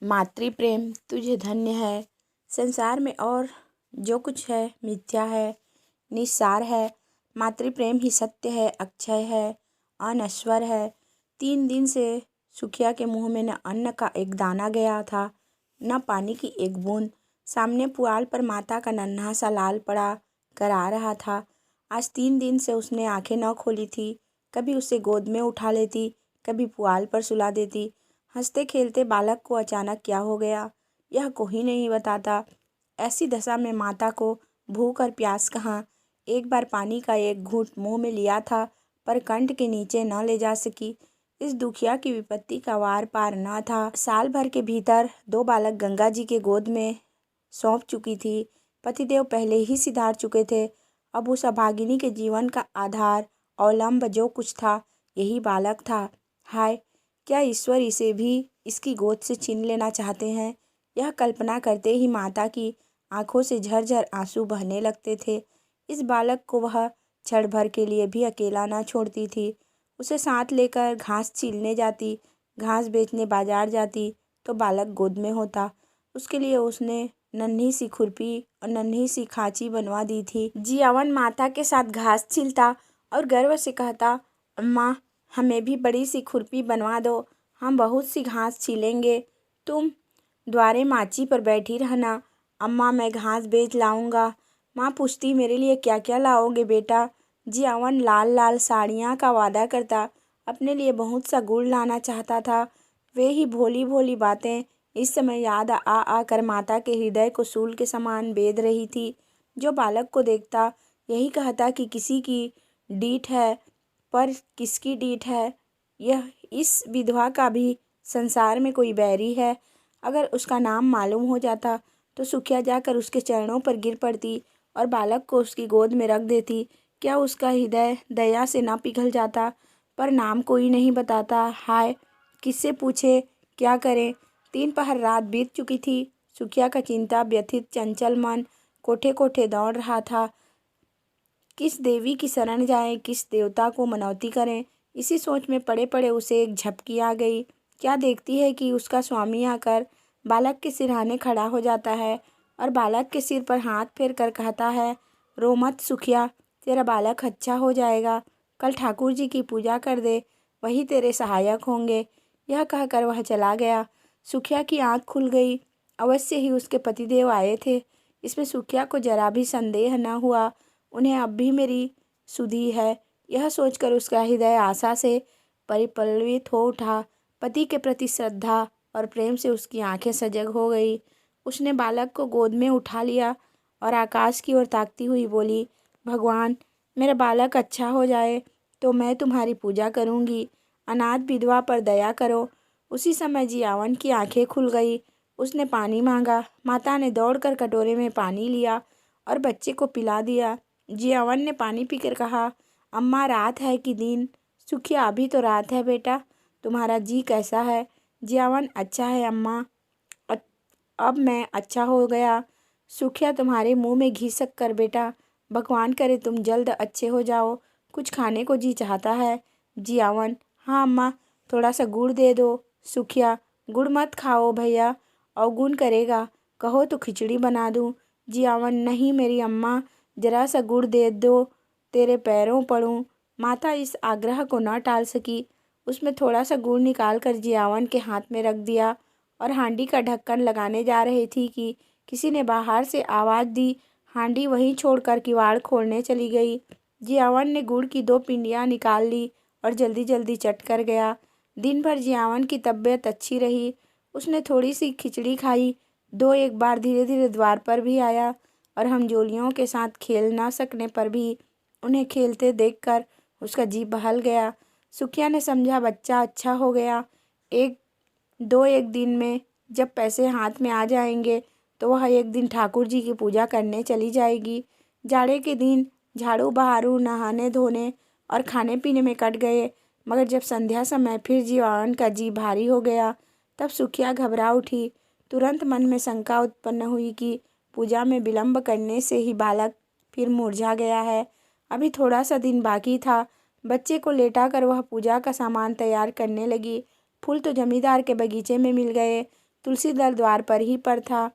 मातृ प्रेम तुझे धन्य है। संसार में और जो कुछ है मिथ्या है, निस्सार है। मातृ प्रेम ही सत्य है, अक्षय है, अनश्वर है। 3 दिन से सुखिया के मुंह में न अन्न का एक दाना गया था, न पानी की एक बूंद। सामने पुआल पर माता का नन्हा सा लाल पड़ा करा रहा था। आज 3 दिन से उसने आंखें न खोली थी। कभी उसे गोद में उठा लेती, कभी पुआल पर सुला देती। हंसते खेलते बालक को अचानक क्या हो गया, यह कोई नहीं बताता। ऐसी दशा में माता को भूख और प्यास कहाँ। एक बार पानी का एक घूंट मुंह में लिया था, पर कंठ के नीचे न ले जा सकी। इस दुखिया की विपत्ति का वार पार न था। साल भर के भीतर 2 बालक गंगा जी के गोद में सौंप चुकी थी। पतिदेव पहले ही सिधार चुके थे। अब उस अभागिनी के जीवन का आधार अवलंब जो कुछ था, यही बालक था। हाय, क्या ईश्वर इसे भी इसकी गोद से छीन लेना चाहते हैं। यह कल्पना करते ही माता की आंखों से झरझर आंसू बहने लगते थे। इस बालक को वह क्षण भर के लिए भी अकेला न छोड़ती थी। उसे साथ लेकर घास छीलने जाती, घास बेचने बाजार जाती, तो बालक गोद में होता। उसके लिए उसने नन्ही सी खुरपी और नन्ही सी खांची बनवा दी थी। जियावन माता के साथ घास छीलता और गर्व से कहता, अम्मा हमें भी बड़ी सी खुरपी बनवा दो, हम बहुत सी घास छीलेंगे। तुम द्वारे माची पर बैठी रहना, अम्मा मैं घास बेच लाऊंगा। माँ पूछती, मेरे लिए क्या क्या लाओगे बेटा। जियावन लाल लाल साड़ियाँ का वादा करता, अपने लिए बहुत सा गुड़ लाना चाहता था। वे ही भोली भोली बातें इस समय याद आ आकर माता के हृदय को सूल के समान बेध रही थी। जो बालक को देखता यही कहता कि किसी की डीठ है, पर किसकी डीठ है। यह इस विधवा का भी संसार में कोई बैरी है। अगर उसका नाम मालूम हो जाता तो सुखिया जाकर उसके चरणों पर गिर पड़ती और बालक को उसकी गोद में रख देती। क्या उसका हृदय दया से न पिघल जाता। पर नाम कोई नहीं बताता। हाय, किससे पूछे, क्या करें। 3 पहर रात बीत चुकी थी। सुखिया का चिंता व्यथित चंचल मन कोठे कोठे दौड़ रहा था। किस देवी की शरण जाएं, किस देवता को मनौती करें। इसी सोच में पड़े पड़े उसे एक झपकी आ गई। क्या देखती है कि उसका स्वामी आकर बालक के सिरहाने खड़ा हो जाता है और बालक के सिर पर हाथ फेर कर कहता है, रो मत सुखिया, तेरा बालक अच्छा हो जाएगा। कल ठाकुर जी की पूजा कर दे, वही तेरे सहायक होंगे। यह कहकर वह चला गया। सुखिया की आंख खुल गई। अवश्य ही उसके पतिदेव आए थे, इसमें सुखिया को जरा भी संदेह न हुआ। उन्हें अब भी मेरी सुधि है, यह सोचकर उसका हृदय आशा से परिपल्वित हो उठा। पति के प्रति श्रद्धा और प्रेम से उसकी आंखें सजग हो गई। उसने बालक को गोद में उठा लिया और आकाश की ओर ताकती हुई बोली, भगवान मेरा बालक अच्छा हो जाए तो मैं तुम्हारी पूजा करूंगी। अनाथ विधवा पर दया करो। उसी समय जियावन की आंखें खुल गई। उसने पानी मांगा। माता ने दौड़कर कटोरे में पानी लिया और बच्चे को पिला दिया। जियावन ने पानी पीकर कहा, अम्मा रात है कि दिन। सुखिया अभी तो रात है बेटा, तुम्हारा जी कैसा है। जियावन अच्छा है अम्मा, अब मैं अच्छा हो गया। सुखिया तुम्हारे मुंह में घी शक्कर बेटा, भगवान करे तुम जल्द अच्छे हो जाओ। कुछ खाने को जी चाहता है। जियावन, हाँ अम्मा, थोड़ा सा गुड़ दे दो। सुखिया, गुड़ मत खाओ भैया, अवगुण करेगा, कहो तो खिचड़ी बना दूँ। जियावन, नहीं मेरी अम्मा, जरा सा गुड़ दे दो, तेरे पैरों पड़ूं। माता इस आग्रह को न टाल सकी। उसमें थोड़ा सा गुड़ निकाल कर जियावन के हाथ में रख दिया और हांडी का ढक्कन लगाने जा रही थी कि किसी ने बाहर से आवाज़ दी। हांडी वहीं छोड़कर किवाड़ खोलने चली गई। जियावन ने गुड़ की 2 पिंडियाँ निकाल ली और जल्दी जल्दी चट कर गया। दिन भर जियावन की तबीयत अच्छी रही। उसने थोड़ी सी खिचड़ी खाई। 2-1 बार धीरे धीरे द्वार पर भी आया और हमजोलियों के साथ खेल ना सकने पर भी उन्हें खेलते देखकर उसका जी बहल गया। सुखिया ने समझा बच्चा अच्छा हो गया। 1 दिन में जब पैसे हाथ में आ जाएंगे तो वह एक दिन ठाकुर जी की पूजा करने चली जाएगी। जाड़े के दिन झाड़ू बहारू, नहाने धोने और खाने पीने में कट गए, मगर जब संध्या समय फिर जियावन का जी भारी हो गया तब सुखिया घबरा उठी। तुरंत मन में शंका उत्पन्न हुई कि पूजा में विलंब करने से ही बालक फिर मुरझा गया है। अभी थोड़ा सा दिन बाकी था। बच्चे को लेटाकर वह पूजा का सामान तैयार करने लगी। फूल तो जमींदार के बगीचे में मिल गए, तुलसीदल द्वार पर ही पर था।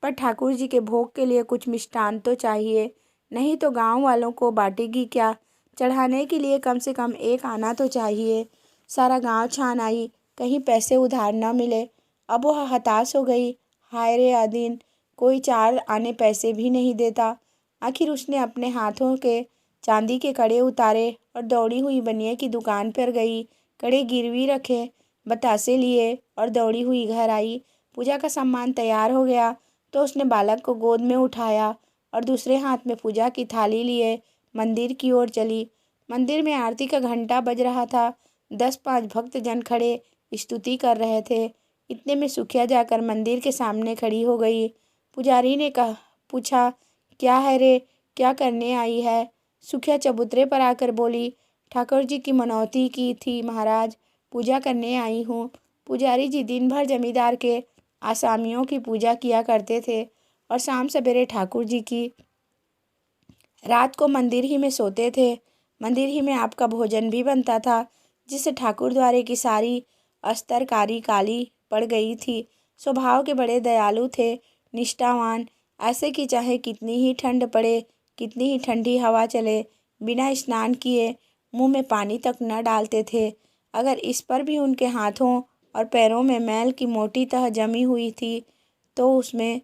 पर ठाकुर जी के भोग के लिए कुछ मिष्ठान तो चाहिए, नहीं तो गांव वालों को बांटेगी क्या। चढ़ाने के लिए कम से कम एक आना तो चाहिए। सारा गांव छान आई, कहीं पैसे उधार न मिले। अब वह हताश हो गई। हाय रे अदीन, कोई 4 आने पैसे भी नहीं देता। आखिर उसने अपने हाथों के चांदी के कड़े उतारे और दौड़ी हुई बनिए की दुकान पर गई। कड़े गिरवी रखे, बतासे लिए और दौड़ी हुई घर आई। पूजा का सामान तैयार हो गया तो उसने बालक को गोद में उठाया और दूसरे हाथ में पूजा की थाली लिए मंदिर की ओर चली। मंदिर में आरती का घंटा बज रहा था। 10-5 भक्तजन खड़े स्तुति कर रहे थे। इतने में सुखिया जाकर मंदिर के सामने खड़ी हो गई। पुजारी ने पूछा, क्या है रे, क्या करने आई है। सुखिया चबूतरे पर आकर बोली, ठाकुर जी की मनौती की थी महाराज, पूजा करने आई हूँ। पुजारी जी दिन भर जमींदार के आसामियों की पूजा किया करते थे और शाम सवेरे ठाकुर जी की। रात को मंदिर ही में सोते थे। मंदिर ही में आपका भोजन भी बनता था, जिससे ठाकुर द्वारे की सारी अस्तरकारी काली पड़ गई थी। स्वभाव के बड़े दयालु थे, निष्ठावान, ऐसे कि चाहे कितनी ही ठंड पड़े, कितनी ही ठंडी हवा चले, बिना स्नान किए मुंह में पानी तक न डालते थे। अगर इस पर भी उनके हाथों और पैरों में मैल की मोटी तह जमी हुई थी तो उसमें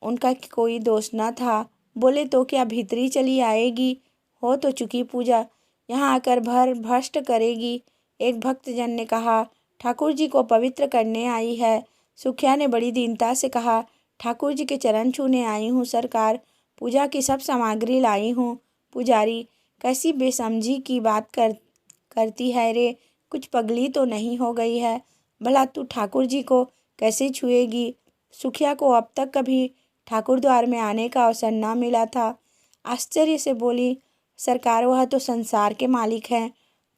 उनका कोई दोष न था। बोले तो क्या भीतरी चली आएगी, हो तो चुकी पूजा, यहाँ आकर भर भ्रष्ट करेगी। एक भक्तजन ने कहा, ठाकुर जी को पवित्र करने आई है। सुखिया ने बड़ी दीनता से कहा, ठाकुर जी के चरण छूने आई हूँ सरकार, पूजा की सब सामग्री लाई हूँ। पुजारी, कैसी बेसमझी की बात करती है रे, कुछ पगली तो नहीं हो गई है। भला तू ठाकुर जी को कैसे छुएगी। सुखिया को अब तक कभी ठाकुर द्वार में आने का अवसर न मिला था। आश्चर्य से बोली, सरकार वह तो संसार के मालिक हैं,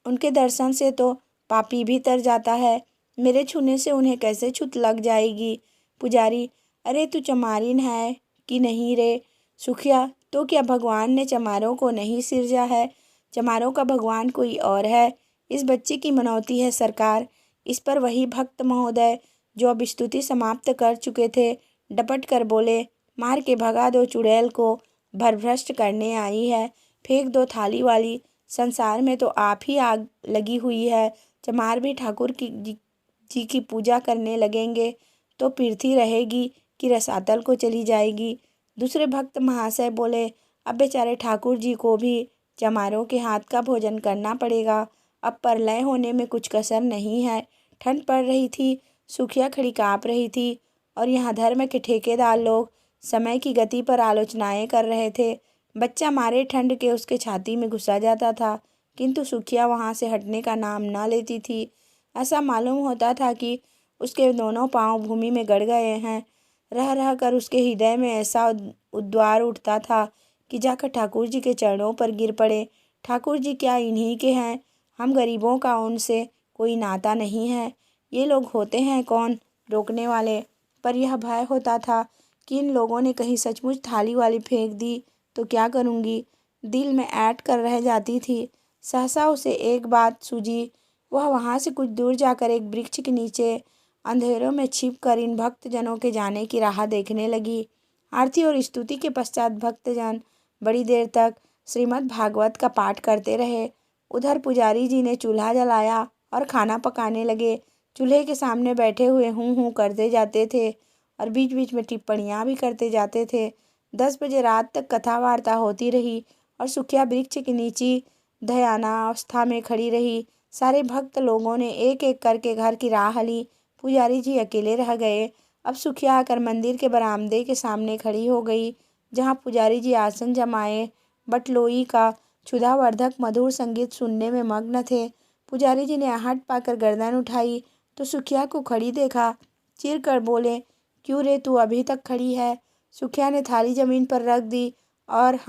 उनके दर्शन से तो पापी भी तर जाता है, मेरे छूने से उन्हें कैसे छूत लग जाएगी। पुजारी, अरे तू चमारिन है कि नहीं रे। सुखिया, तो क्या भगवान ने चमारों को नहीं सिरजा है, चमारों का भगवान कोई और है। इस बच्चे की मनौती है सरकार। इस पर वही भक्त महोदय जो अब स्तुति समाप्त कर चुके थे डपट कर बोले, मार के भगा दो चुड़ैल को, भरभ्रष्ट करने आई है, फेंक दो थाली वाली, संसार में तो आप ही आग लगी हुई है। चमार भी ठाकुर जी की पूजा करने लगेंगे तो पृथ्वी रहेगी कि रसातल को चली जाएगी। दूसरे भक्त महाशय बोले, अब बेचारे ठाकुर जी को भी चमारों के हाथ का भोजन करना पड़ेगा। अब प्रलय होने में कुछ कसर नहीं है। ठंड पड़ रही थी, सुखिया खड़ी काँप रही थी और यहाँ धर्म के ठेकेदार लोग समय की गति पर आलोचनाएं कर रहे थे। बच्चा मारे ठंड के उसके छाती में घुसा जाता था, किंतु सुखिया वहाँ से हटने का नाम न लेती थी। ऐसा मालूम होता था कि उसके दोनों पांव भूमि में गड़ गए हैं। रह रह कर उसके हृदय में ऐसा उद्गार उठता था कि जाकर ठाकुर जी के चरणों पर गिर पड़े। ठाकुर जी क्या इन्हीं के हैं, हम गरीबों का उनसे कोई नाता नहीं है। ये लोग होते हैं कौन रोकने वाले। पर यह भय होता था कि इन लोगों ने कहीं सचमुच थाली वाली फेंक दी तो क्या करूँगी। दिल में ऐंठ कर रह जाती थी। सहसा उसे एक बात सूझी। वह वहाँ से कुछ दूर जाकर एक वृक्ष के नीचे अंधेरों में छिपकर इन भक्तजनों के जाने की राह देखने लगी। आरती और स्तुति के पश्चात भक्तजन बड़ी देर तक श्रीमद् भागवत का पाठ करते रहे। उधर पुजारी जी ने चूल्हा जलाया और खाना पकाने लगे। चूल्हे के सामने बैठे हुए हूँ हूँ करते जाते थे और बीच बीच में टिप्पणियाँ भी करते जाते थे। 10 बजे रात तक कथा वार्ता होती रही और सुखिया वृक्ष के नीचे ध्यानावस्था में खड़ी रही। सारे भक्त लोगों ने एक एक करके घर की राह ली। पुजारी जी अकेले रह गए। अब सुखिया आकर मंदिर के बरामदे के सामने खड़ी हो गई, जहाँ पुजारी जी आसन जमाए बटलोई का क्षुधावर्धक मधुर संगीत सुनने में मग्न थे। पुजारी जी ने आहट पाकर गर्दन उठाई तो सुखिया को खड़ी देखा। चिर कर बोले, क्यों रे, तू अभी तक खड़ी है। सुखिया ने थाली जमीन पर रख दी और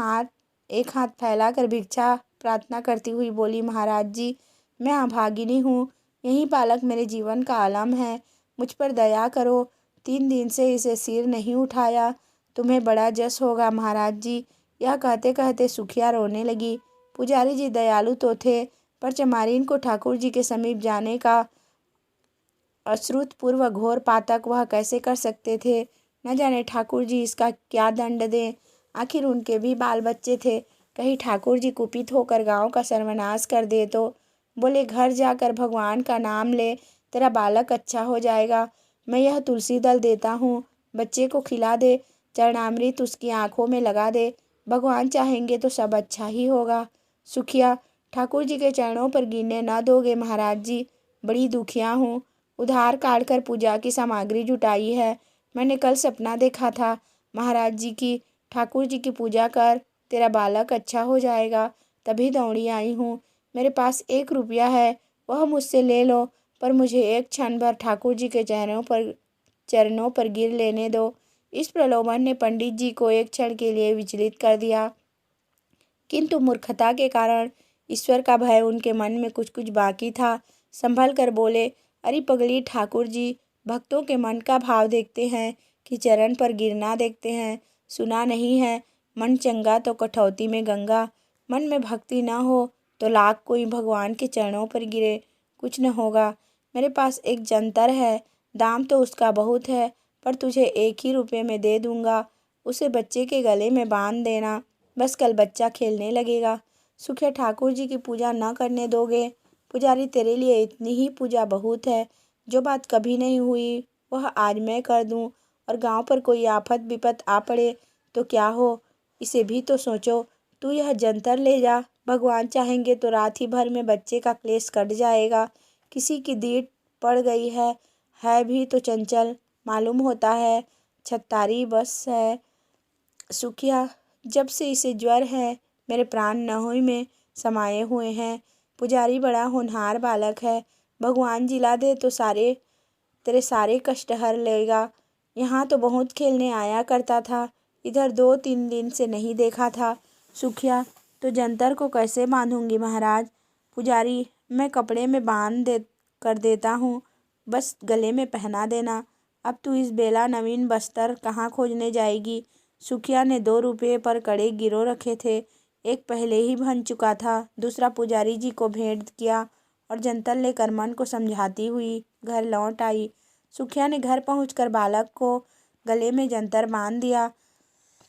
एक हाथ फैलाकर भिक्षा प्रार्थना करती हुई बोली, महाराज जी, मैं अभागिनी हूँ, यही बालक मेरे जीवन का आलम है, मुझ पर दया करो। 3 दिन से इसे सिर नहीं उठाया, तुम्हें बड़ा जस होगा महाराज जी। यह कहते कहते सुखिया रोने लगी। पुजारी जी दयालु तो थे, पर चमारिन को ठाकुर जी के समीप जाने का अश्रुतपूर्व घोर पातक वह कैसे कर सकते थे। न जाने ठाकुर जी इसका क्या दंड दें। आखिर उनके भी बाल बच्चे थे। कहीं ठाकुर जी कुपित होकर गांव का सर्वनाश कर दे तो। बोले, घर जाकर भगवान का नाम ले, तेरा बालक अच्छा हो जाएगा। मैं यह तुलसी दल देता हूँ, बच्चे को खिला दे, चरणामृत उसकी आंखों में लगा दे। भगवान चाहेंगे तो सब अच्छा ही होगा। सुखिया, ठाकुर जी के चरणों पर गिरने न दोगे महाराज जी, बड़ी दुखिया हूँ। उधार काट कर पूजा की सामग्री जुटाई है। मैंने कल सपना देखा था महाराज जी की, ठाकुर जी की पूजा कर, तेरा बालक अच्छा हो जाएगा, तभी दौड़ी आई हूँ। मेरे पास 1 रुपया है, वह मुझसे ले लो, पर मुझे एक क्षण भर ठाकुर जी के चरणों पर गिर लेने दो। इस प्रलोभन ने पंडित जी को एक क्षण के लिए विचलित कर दिया, किंतु मूर्खता के कारण ईश्वर का भय उनके मन में कुछ कुछ बाकी था। संभल कर बोले, अरे पगली, ठाकुर जी भक्तों के मन का भाव देखते हैं कि चरण पर गिरना देखते हैं। सुना नहीं है, मन चंगा तो कठौती में गंगा। मन में भक्ति न हो तो लाख कोई भगवान के चरणों पर गिरे, कुछ न होगा। मेरे पास एक जंतर है, दाम तो उसका बहुत है, पर तुझे 1 ही रुपये में दे दूंगा। उसे बच्चे के गले में बांध देना, बस कल बच्चा खेलने लगेगा। सुखिया, ठाकुर जी की पूजा न करने दोगे? पुजारी, तेरे लिए इतनी ही पूजा बहुत है। जो बात कभी नहीं हुई वह आज मैं कर दूं, और गांव पर कोई आफत विपत आ पड़े तो क्या हो, इसे भी तो सोचो। तू यह जंतर ले जा, भगवान चाहेंगे तो रात ही भर में बच्चे का क्लेश कट जाएगा। किसी की दीठ पड़ गई है भी तो चंचल मालूम होता है, छत्तारी बस है। सुखिया, जब से इसे ज्वर है, मेरे प्राण नहुई में समाये हुए हैं। पुजारी, बड़ा होनहार बालक है, भगवान जिला दे तो तेरे सारे कष्ट हर लेगा। यहाँ तो बहुत खेलने आया करता था, इधर 2-3 दिन से नहीं देखा था। सुखिया, तो जंतर को कैसे बांधूंगी महाराज? पुजारी, मैं कपड़े में बांध कर देता हूँ, बस गले में पहना देना। अब तू इस बेला नवीन बस्तर कहाँ खोजने जाएगी? सुखिया ने 2 रुपये पर कड़े गिरो रखे थे। एक पहले ही बन चुका था, दूसरा पुजारी जी को भेंट किया और जंतर लेकर मन को समझाती हुई घर लौट आई। सुखिया ने घर पहुंचकर बालक को गले में जंतर बांध दिया,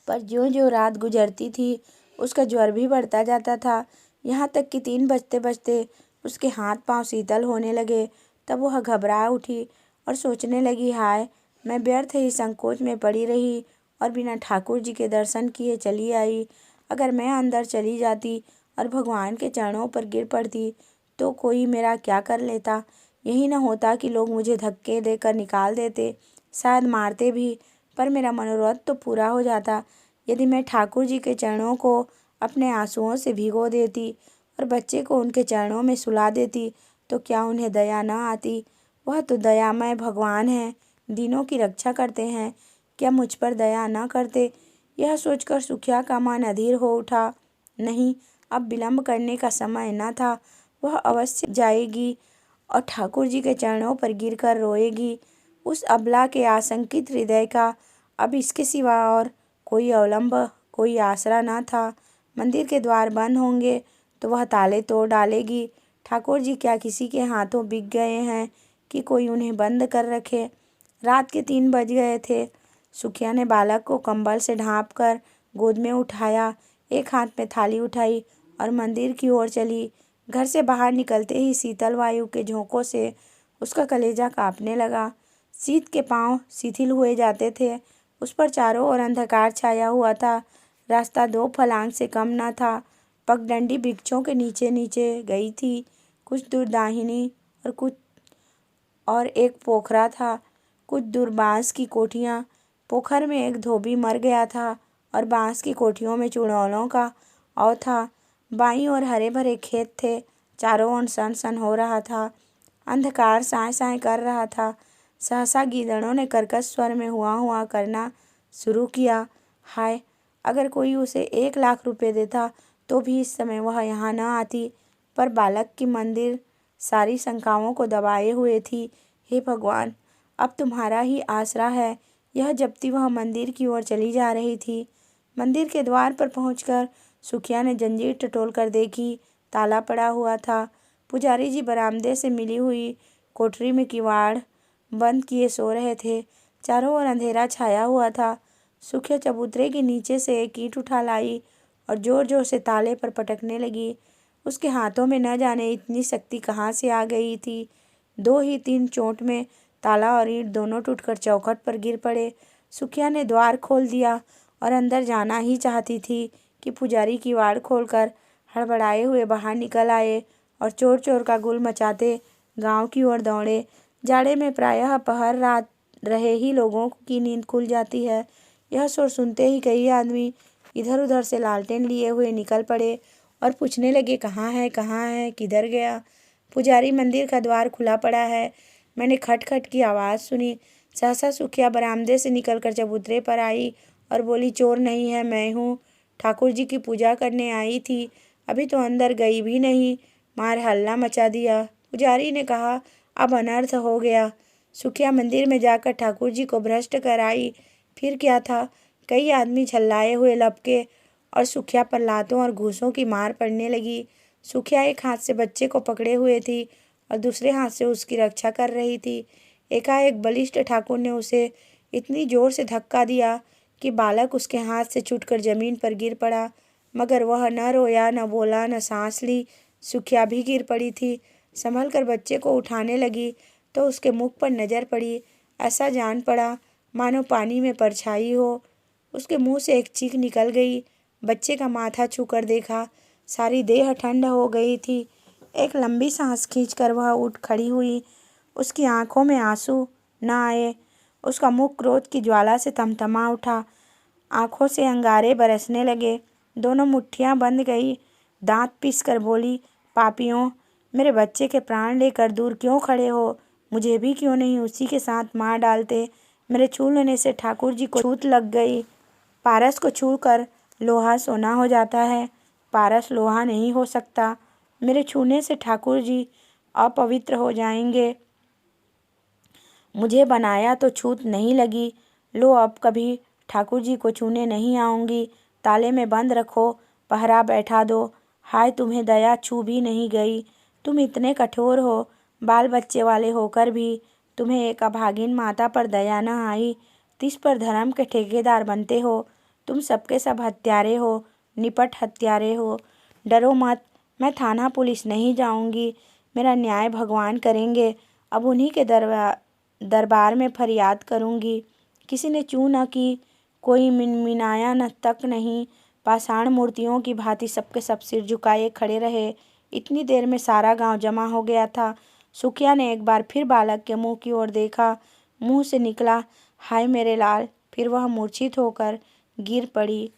पर ज्यों ज्यों रात गुजरती थी उसका ज्वर भी बढ़ता जाता था। यहाँ तक कि 3 बजते बजते उसके हाथ पांव शीतल होने लगे। तब वह घबरा उठी और सोचने लगी, हाय, मैं व्यर्थ ही संकोच में पड़ी रही और बिना ठाकुर जी के दर्शन किए चली आई। अगर मैं अंदर चली जाती और भगवान के चरणों पर गिर पड़ती तो कोई मेरा क्या कर लेता। यही न होता कि लोग मुझे धक्के देकर निकाल देते, शायद मारते भी, पर मेरा मनोरथ तो पूरा हो जाता। यदि मैं ठाकुर जी के चरणों को अपने आंसुओं से भिगो देती और बच्चे को उनके चरणों में सुला देती तो क्या उन्हें दया न आती? वह तो दयामय भगवान हैं, दीनों की रक्षा करते हैं, क्या मुझ पर दया न करते? यह सोचकर सुखिया का मन अधीर हो उठा। नहीं, अब विलंब करने का समय न था। वह अवश्य जाएगी और ठाकुर जी के चरणों पर गिरकर रोएगी। उस अबला के आशंकित हृदय का अब इसके सिवा और कोई अवलंब, कोई आसरा न था। मंदिर के द्वार बंद होंगे तो वह ताले तोड़ डालेगी। ठाकुर जी क्या किसी के हाथों बिक गए हैं कि कोई उन्हें बंद कर रखे? रात के 3 बज गए थे। सुखिया ने बालक को कंबल से ढाँप कर गोद में उठाया, एक हाथ में थाली उठाई और मंदिर की ओर चली। घर से बाहर निकलते ही शीतल वायु के झोंकों से उसका कलेजा कांपने लगा। शीत के पांव शिथिल हुए जाते थे। उस पर चारों ओर अंधकार छाया हुआ था। रास्ता 2 फलांग से कम न था। पगडंडी वृक्षों के नीचे नीचे गई थी। कुछ दूर दाहिनी और एक पोखरा था। कुछ दूर बांस की कोठियाँ। पोखर में एक धोबी मर गया था और बांस की कोठियों में चुड़ैलों का औ था। बाईं ओर हरे भरे खेत थे। चारों ओर सन सन हो रहा था। अंधकार साए साए कर रहा था। सहसा गीदड़ों ने कर्कश स्वर में हुआ हुआ करना शुरू किया। हाय, अगर कोई उसे 1 लाख रुपए देता तो भी इस समय वह यहाँ न आती। पर बालक की मंदिर सारी शंकाओं को दबाए हुए थी। हे भगवान, अब तुम्हारा ही आसरा है। यह जपती वह मंदिर की ओर चली जा रही थी। मंदिर के द्वार पर पहुंचकर सुखिया ने जंजीर टटोल कर देखी, ताला पड़ा हुआ था। पुजारी जी बरामदे से मिली हुई कोठरी में किवाड़ बंद किए सो रहे थे। चारों ओर अंधेरा छाया हुआ था। सुखिया चबूतरे के नीचे से एक ईंट उठा लाई और जोर जोर से ताले पर पटकने लगी। उसके हाथों में न जाने इतनी शक्ति कहाँ से आ गई थी। 2 ही 3 चोट में ताला और ईंट दोनों टूटकर चौखट पर गिर पड़े। सुखिया ने द्वार खोल दिया और अंदर जाना ही चाहती थी कि पुजारी किवाड़ खोलकर हड़बड़ाए हुए बाहर निकल आए और चोर चोर का गुल मचाते गांव की ओर दौड़े। जाड़े में प्रायः पहर रात रहे ही लोगों की नींद खुल जाती है। यह शोर सुनते ही कई आदमी इधर उधर से लालटेन लिए हुए निकल पड़े और पूछने लगे, कहाँ है, किधर गया। पुजारी, मंदिर का द्वार खुला पड़ा है। मैंने खटखट की आवाज़ सुनी। सहसा सुखिया बरामदे से निकलकर चबूतरे पर आई और बोली, चोर नहीं है, मैं हूँ। ठाकुर जी की पूजा करने आई थी, अभी तो अंदर गई भी नहीं, मार हल्ला मचा दिया। पुजारी ने कहा, अब अनर्थ हो गया। सुखिया मंदिर में जाकर ठाकुर जी को भ्रष्ट कर आई। फिर क्या था, कई आदमी झल्लाए हुए लपके और सुखिया पर लातों और घूंसों की मार पड़ने लगी। सुखिया एक हाथ से बच्चे को पकड़े हुए थी और दूसरे हाथ से उसकी रक्षा कर रही थी। एकाएक बलिष्ठ ठाकुर ने उसे इतनी जोर से धक्का दिया कि बालक उसके हाथ से छूटकर जमीन पर गिर पड़ा, मगर वह न रोया, न बोला, न सांस ली। सुखिया भी गिर पड़ी थी। संभल कर बच्चे को उठाने लगी तो उसके मुख पर नज़र पड़ी। ऐसा जान पड़ा मानो पानी में परछाई हो। उसके मुंह से एक चीख निकल गई। बच्चे का माथा छूकर देखा, सारी देह ठंड हो गई थी। एक लंबी सांस खींचकर वह उठ खड़ी हुई। उसकी आंखों में आंसू न आए। उसका मुख क्रोध की ज्वाला से तमतमा उठा। आंखों से अंगारे बरसने लगे। दोनों मुट्ठियां बंध गई। दांत पीसकर बोली, पापियों, मेरे बच्चे के प्राण लेकर दूर क्यों खड़े हो? मुझे भी क्यों नहीं उसी के साथ मार डालते? मेरे छू लेने से ठाकुर जी को छूत लग गई। पारस को छूकर लोहा सोना हो जाता है, पारस लोहा नहीं हो सकता। मेरे छूने से ठाकुर जी अपवित्र हो जाएंगे। मुझे बनाया तो छूत नहीं लगी। लो, अब कभी ठाकुर जी को छूने नहीं आऊँगी। ताले में बंद रखो, पहरा बैठा दो। हाय, तुम्हें दया छू भी नहीं गई। तुम इतने कठोर हो, बाल बच्चे वाले होकर भी तुम्हें एक अभागिन माता पर दया न आई। तिस पर धर्म के ठेकेदार बनते हो। तुम सबके सब हत्यारे हो, निपट हत्यारे हो। डरो मत, मैं थाना पुलिस नहीं जाऊंगी। मेरा न्याय भगवान करेंगे। अब उन्हीं के दरबार में फरियाद करूंगी। किसी ने चू न की, कोई मिनमिनाया न तक नहीं। पाषाण मूर्तियों की भांति सबके सब सिर झुकाए खड़े रहे। इतनी देर में सारा गांव जमा हो गया था। सुखिया ने एक बार फिर बालक के मुंह की ओर देखा। मुंह से निकला, हाय मेरे लाल। फिर वह मूर्छित होकर गिर पड़ी।